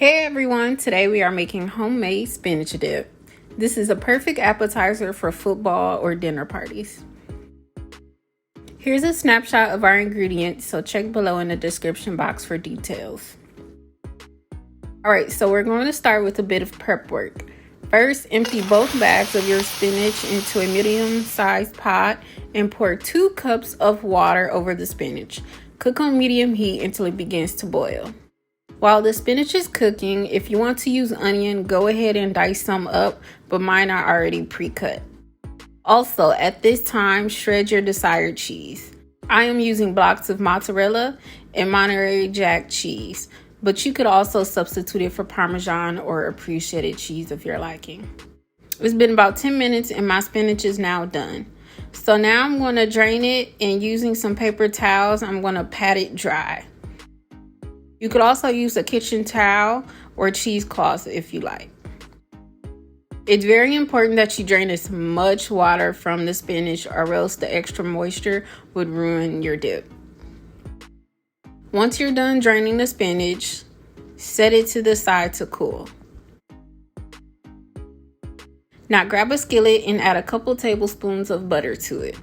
Hey everyone, today we are making homemade spinach dip. This is a perfect appetizer for football or dinner parties. Here's a snapshot of our ingredients, so check below in the description box for details. Alright, so we're going to start with a bit of prep work. First, empty both bags of your spinach into a medium-sized pot and pour 2 cups of water over the spinach. Cook on medium heat until it begins to boil. While the spinach is cooking, if you want to use onion, go ahead and dice some up, but mine are already pre-cut. Also, at this time, shred your desired cheese. I am using blocks of mozzarella and Monterey cheese, but you could also substitute it for Parmesan or appreciated cheese if you're liking. It's been about 10 minutes and my spinach is now done. So now I'm going to drain it, and using some paper towels, I'm going to pat it dry. You could also use a kitchen towel or cheesecloth if you like. It's very important that you drain as much water from the spinach, or else the extra moisture would ruin your dip. Once you're done draining the spinach, set it to the side to cool. Now grab a skillet and add a couple tablespoons of butter to it.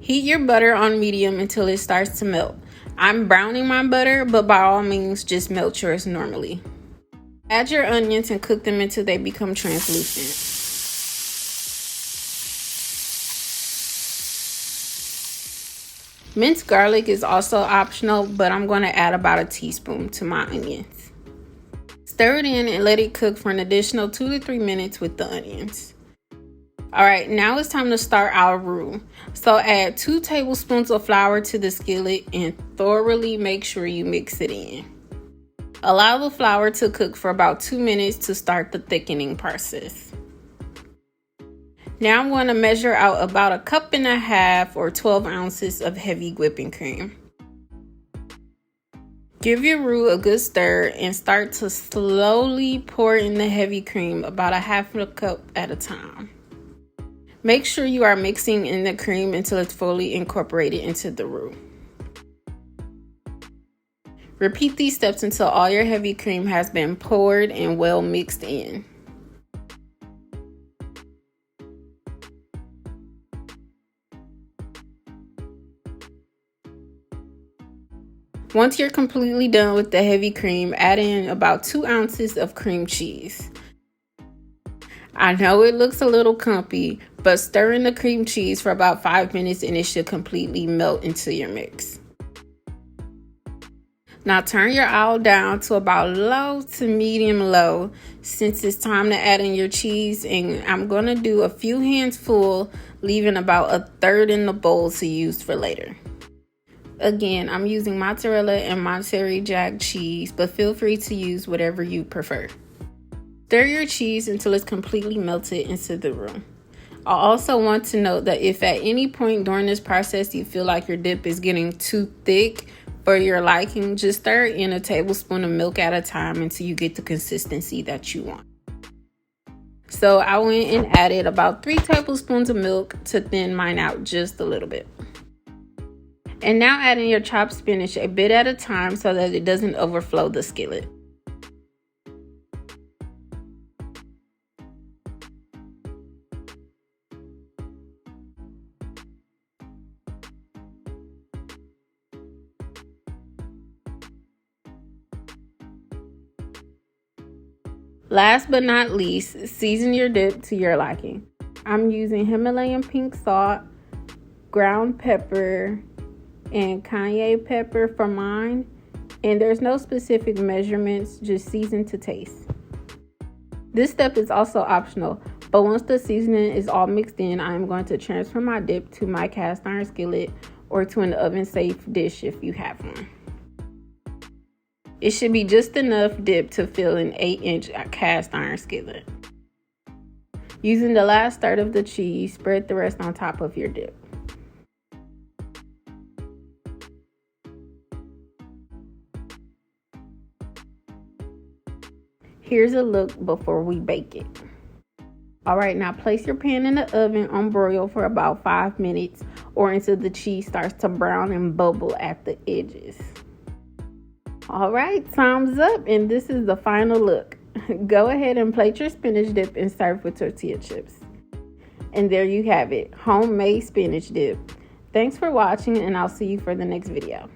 Heat your butter on medium until it starts to melt. I'm browning my butter, but by all means, just melt yours normally. Add your onions and cook them until they become translucent. Minced garlic is also optional, but I'm going to add about a teaspoon to my onions. Stir it in and let it cook for an additional 2 to 3 minutes with the onions. Alright, now it's time to start our roux. So add 2 tablespoons of flour to the skillet and thoroughly make sure you mix it in. Allow the flour to cook for about 2 minutes to start the thickening process. Now I'm going to measure out about 1.5 cups or 12 ounces of heavy whipping cream. Give your roux a good stir and start to slowly pour in the heavy cream, about 1/2 cup at a time. Make sure you are mixing in the cream until it's fully incorporated into the roux. Repeat these steps until all your heavy cream has been poured and well mixed in. Once you're completely done with the heavy cream, add in about 2 ounces of cream cheese. I know it looks a little clumpy, but stir in the cream cheese for about 5 minutes and it should completely melt into your mix. Now turn your oil down to about low to medium low, since it's time to add in your cheese, and I'm going to do a few hands full, leaving about 1/3 in the bowl to use for later. Again, I'm using mozzarella and Monterey cheese, but feel free to use whatever you prefer. Stir your cheese until it's completely melted into the roux. I also want to note that if at any point during this process you feel like your dip is getting too thick for your liking, just stir in a tablespoon of milk at a time until you get the consistency that you want. So I went and added about 3 tablespoons of milk to thin mine out just a little bit. And now add in your chopped spinach a bit at a time so that it doesn't overflow the skillet. Last but not least, season your dip to your liking. I'm using Himalayan pink salt, ground pepper, and cayenne pepper for mine. And there's no specific measurements, just season to taste. This step is also optional, but once the seasoning is all mixed in, I'm going to transfer my dip to my cast iron skillet or to an oven-safe dish if you have one. It should be just enough dip to fill an 8-inch cast iron skillet. Using the last third of the cheese, spread the rest on top of your dip. Here's a look before we bake it. Alright, now place your pan in the oven on broil for about 5 minutes or until the cheese starts to brown and bubble at the edges. All right, thumbs up, and this is the final look. Go ahead and plate your spinach dip and serve with tortilla chips. And there you have it, homemade spinach dip. Thanks for watching, and I'll see you for the next video.